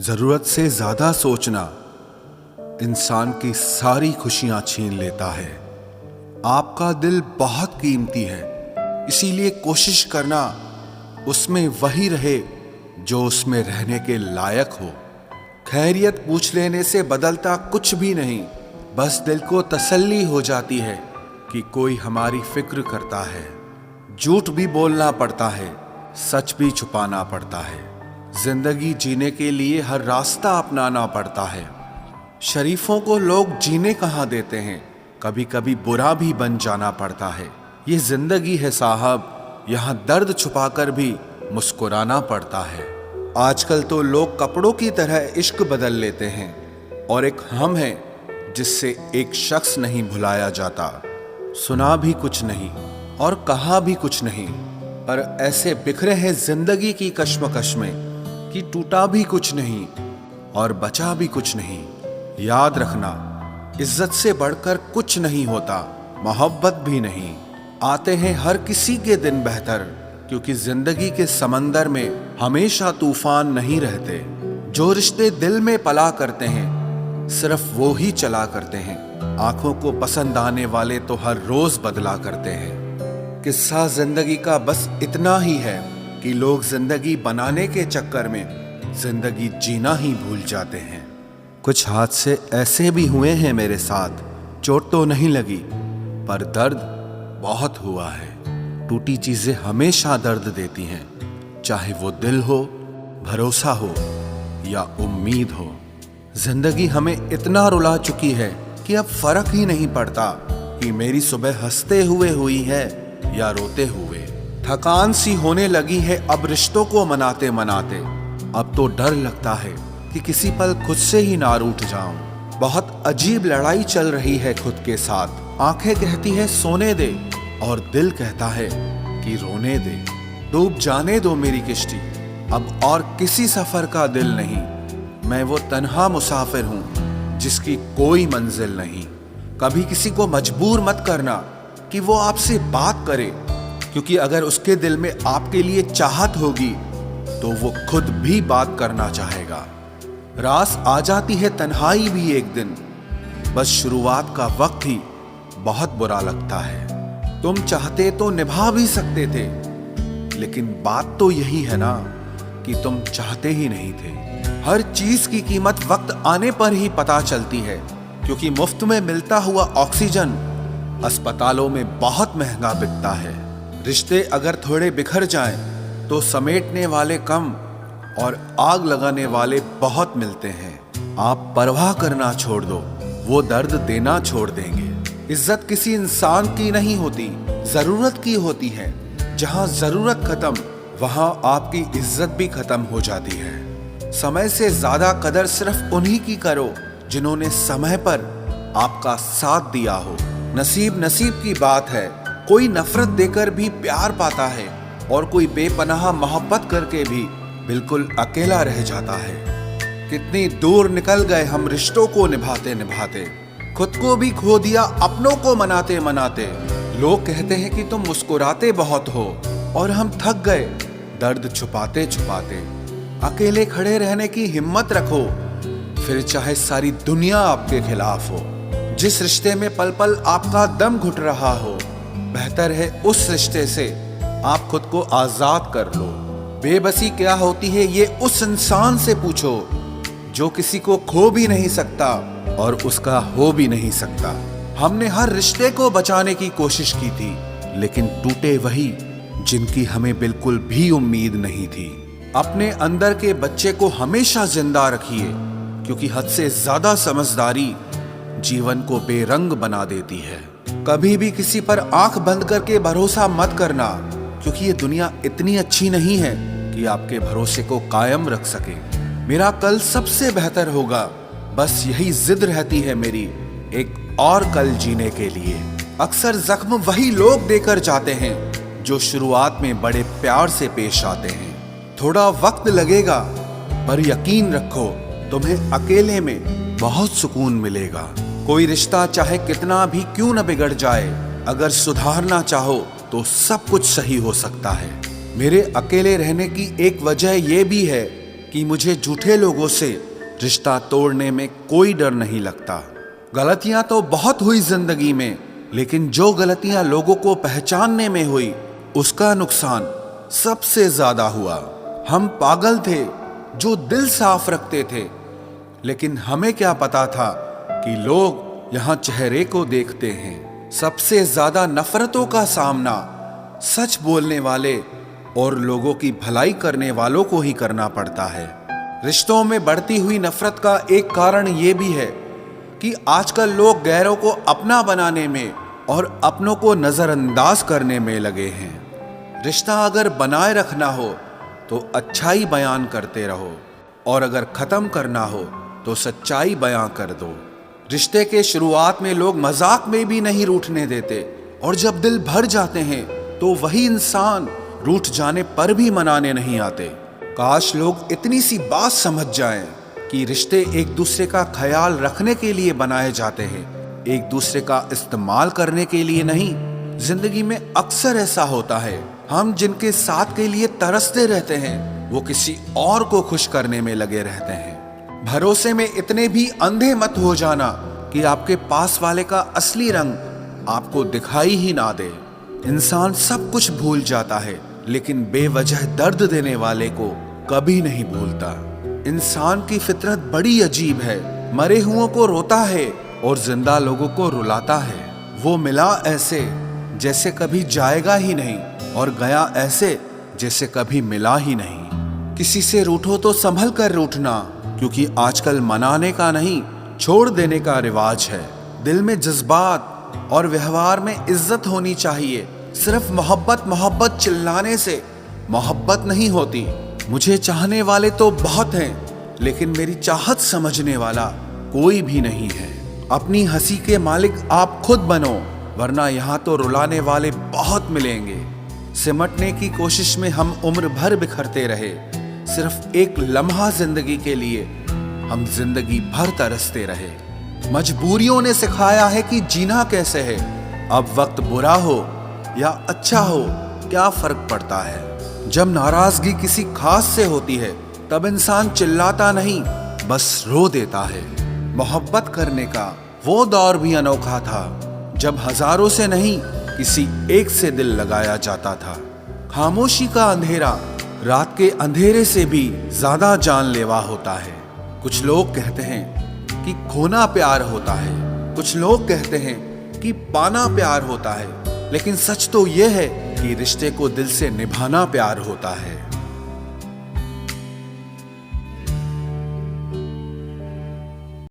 जरूरत से ज्यादा सोचना इंसान की सारी खुशियां छीन लेता है। आपका दिल बहुत कीमती है, इसीलिए कोशिश करना उसमें वही रहे जो उसमें रहने के लायक हो। खैरियत पूछ लेने से बदलता कुछ भी नहीं, बस दिल को तसल्ली हो जाती है कि कोई हमारी फिक्र करता है। झूठ भी बोलना पड़ता है, सच भी छुपाना पड़ता है। जिंदगी जीने के लिए हर रास्ता अपनाना पड़ता है। शरीफों को लोग जीने कहाँ देते हैं, कभी कभी बुरा भी बन जाना पड़ता है। ये जिंदगी है साहब, यहाँ दर्द छुपाकर भी मुस्कुराना पड़ता है। आजकल तो लोग कपड़ों की तरह इश्क बदल लेते हैं, और एक हम है जिससे एक शख्स नहीं भुलाया जाता। सुना भी कुछ नहीं और कहा भी कुछ नहीं, पर ऐसे बिखरे हैं जिंदगी की कश्मकश में कि टूटा भी कुछ नहीं और बचा भी कुछ नहीं। याद रखना, इज्जत से बढ़कर कुछ नहीं होता, मोहब्बत भी नहीं। आते हैं हर किसी के दिन बेहतर, क्योंकि जिंदगी के समंदर में हमेशा तूफान नहीं रहते। जो रिश्ते दिल में पला करते हैं सिर्फ वो ही चला करते हैं। आंखों को पसंद आने वाले तो हर रोज बदला करते हैं। किस्सा जिंदगी का बस इतना ही है कि लोग जिंदगी बनाने के चक्कर में जिंदगी जीना ही भूल जाते हैं। कुछ हादसे ऐसे भी हुए हैं मेरे साथ, चोट तो नहीं लगी पर दर्द बहुत हुआ है। टूटी चीजें हमेशा दर्द देती हैं, चाहे वो दिल हो, भरोसा हो या उम्मीद हो। जिंदगी हमें इतना रुला चुकी है कि अब फर्क ही नहीं पड़ता कि मेरी सुबह हंसते हुए हुई है या रोते हुए। थकान सी होने लगी है अब रिश्तों को मनाते मनाते। अब तो डर लगता है कि किसी पल खुद से ही ना रूठ जाऊं। बहुत अजीब लड़ाई चल रही है खुद के साथ। आंखें कहती है सोने दे और दिल कहता है कि रोने दे। डूब जाने दो मेरी किश्ती, अब और किसी सफर का दिल नहीं। मैं वो तन्हा मुसाफिर हूं जिसकी कोई मंजिल नहीं। कभी किसी को मजबूर मत करना कि वो आपसे बात करे, क्योंकि अगर उसके दिल में आपके लिए चाहत होगी तो वो खुद भी बात करना चाहेगा। रास आ जाती है तन्हाई भी एक दिन, बस शुरुआत का वक्त ही बहुत बुरा लगता है। तुम चाहते तो निभा भी सकते थे, लेकिन बात तो यही है ना कि तुम चाहते ही नहीं थे। हर चीज की कीमत वक्त आने पर ही पता चलती है, क्योंकि मुफ्त में मिलता हुआ ऑक्सीजन अस्पतालों में बहुत महंगा बिकता है। रिश्ते अगर थोड़े बिखर जाएं तो समेटने वाले कम और आग लगाने वाले बहुत मिलते हैं। आप परवाह करना छोड़ दो, वो दर्द देना छोड़ देंगे। इज्जत किसी इंसान की नहीं होती, जरूरत की होती है। जहां जरूरत खत्म वहां आपकी इज्जत भी खत्म हो जाती है। समय से ज्यादा कदर सिर्फ उन्हीं की करो जिन्होंने समय पर आपका साथ दिया हो। नसीब नसीब की बात है, कोई नफरत देकर भी प्यार पाता है और कोई बेपनाह मोहब्बत करके भी बिल्कुल अकेला रह जाता है। कितनी दूर निकल गए हम रिश्तों को निभाते निभाते, खुद को भी खो दिया अपनों को मनाते मनाते। लोग कहते हैं कि तुम मुस्कुराते बहुत हो, और हम थक गए दर्द छुपाते छुपाते। अकेले खड़े रहने की हिम्मत रखो, फिर चाहे सारी दुनिया आपके खिलाफ हो। जिस रिश्ते में पल पल आपका दम घुट रहा हो, बेहतर है उस रिश्ते से आप खुद को आजाद कर लो। बेबसी क्या होती है ये उस इंसान से पूछो जो किसी को खो भी नहीं सकता और उसका हो भी नहीं सकता। हमने हर रिश्ते को बचाने की कोशिश की थी, लेकिन टूटे वही जिनकी हमें बिल्कुल भी उम्मीद नहीं थी। अपने अंदर के बच्चे को हमेशा जिंदा रखिए, क्योंकि हद से ज्यादा समझदारी जीवन को बेरंग बना देती है। कभी भी किसी पर आंख बंद करके भरोसा मत करना, क्योंकि ये दुनिया इतनी अच्छी नहीं है कि आपके भरोसे को कायम रख सके। मेरा कल सबसे बेहतर होगा, बस यही जिद रहती है मेरी, एक और कल जीने के लिए। अक्सर जख्म वही लोग देकर जाते हैं जो शुरुआत में बड़े प्यार से पेश आते हैं। थोड़ा वक्त लगेगा, पर यकीन रखो तुम्हें अकेले में बहुत सुकून मिलेगा। कोई रिश्ता चाहे कितना भी क्यों न बिगड़ जाए, अगर सुधारना चाहो तो सब कुछ सही हो सकता है। मेरे अकेले रहने की एक वजह यह भी है कि मुझे झूठे लोगों से रिश्ता तोड़ने में कोई डर नहीं लगता। गलतियां तो बहुत हुई जिंदगी में, लेकिन जो गलतियां लोगों को पहचानने में हुई उसका नुकसान सबसे ज्यादा हुआ। हम पागल थे जो दिल साफ रखते थे, लेकिन हमें क्या पता था कि लोग यहाँ चेहरे को देखते हैं। सबसे ज्यादा नफरतों का सामना सच बोलने वाले और लोगों की भलाई करने वालों को ही करना पड़ता है। रिश्तों में बढ़ती हुई नफरत का एक कारण ये भी है कि आजकल लोग गैरों को अपना बनाने में और अपनों को नजरअंदाज करने में लगे हैं। रिश्ता अगर बनाए रखना हो तो अच्छाई बयान करते रहो, और अगर खत्म करना हो तो सच्चाई बयां कर दो। रिश्ते के शुरुआत में लोग मजाक में भी नहीं रूठने देते, और जब दिल भर जाते हैं तो वही इंसान रूठ जाने पर भी मनाने नहीं आते। काश लोग इतनी सी बात समझ जाएं कि रिश्ते एक दूसरे का ख्याल रखने के लिए बनाए जाते हैं, एक दूसरे का इस्तेमाल करने के लिए नहीं। जिंदगी में अक्सर ऐसा होता है, हम जिनके साथ के लिए तरसते रहते हैं वो किसी और को खुश करने में लगे रहते हैं। भरोसे में इतने भी अंधे मत हो जाना कि आपके पास वाले का असली रंग आपको दिखाई ही ना दे। इंसान सब कुछ भूल जाता है, लेकिन बेवजह दर्द देने वाले को कभी नहीं भूलता। इंसान की फितरत बड़ी अजीब है, मरे हुओं को रोता है और जिंदा लोगों को रुलाता है। वो मिला ऐसे जैसे कभी जाएगा ही नहीं, और गया ऐसे जैसे कभी मिला ही नहीं। किसी से रूठो तो संभल कर रूठना, क्योंकि आजकल मनाने का नहीं छोड़ देने का रिवाज है। दिल में जज्बात और व्यवहार में इज्जत होनी चाहिए। सिर्फ मोहब्बत मोहब्बत चिल्लाने से मोहब्बत नहीं होती। मुझे चाहने वाले तो बहुत हैं, लेकिन मेरी चाहत समझने वाला कोई भी नहीं है। अपनी हंसी के मालिक आप खुद बनो, वरना यहाँ तो रुलाने वाले बहुत मिलेंगे। सिमटने की कोशिश में हम उम्र भर बिखरते रहे, सिर्फ एक लम्हा जिंदगी के लिए हम जिंदगी भर तरसते रहे। मजबूरियों ने सिखाया है कि जीना कैसे है। अब वक्त बुरा हो या अच्छा हो क्या फर्क पड़ता है। जब नाराजगी किसी खास से होती है तब इंसान चिल्लाता नहीं, बस रो देता है। मोहब्बत करने का वो दौर भी अनोखा था जब हजारों से नहीं किसी एक से दिल लगाया जाता था। खामोशी का अंधेरा रात के अंधेरे से भी ज्यादा जानलेवा होता है। कुछ लोग कहते हैं कि खोना प्यार होता है, कुछ लोग कहते हैं कि पाना प्यार होता है, लेकिन सच तो यह है कि रिश्ते को दिल से निभाना प्यार होता है।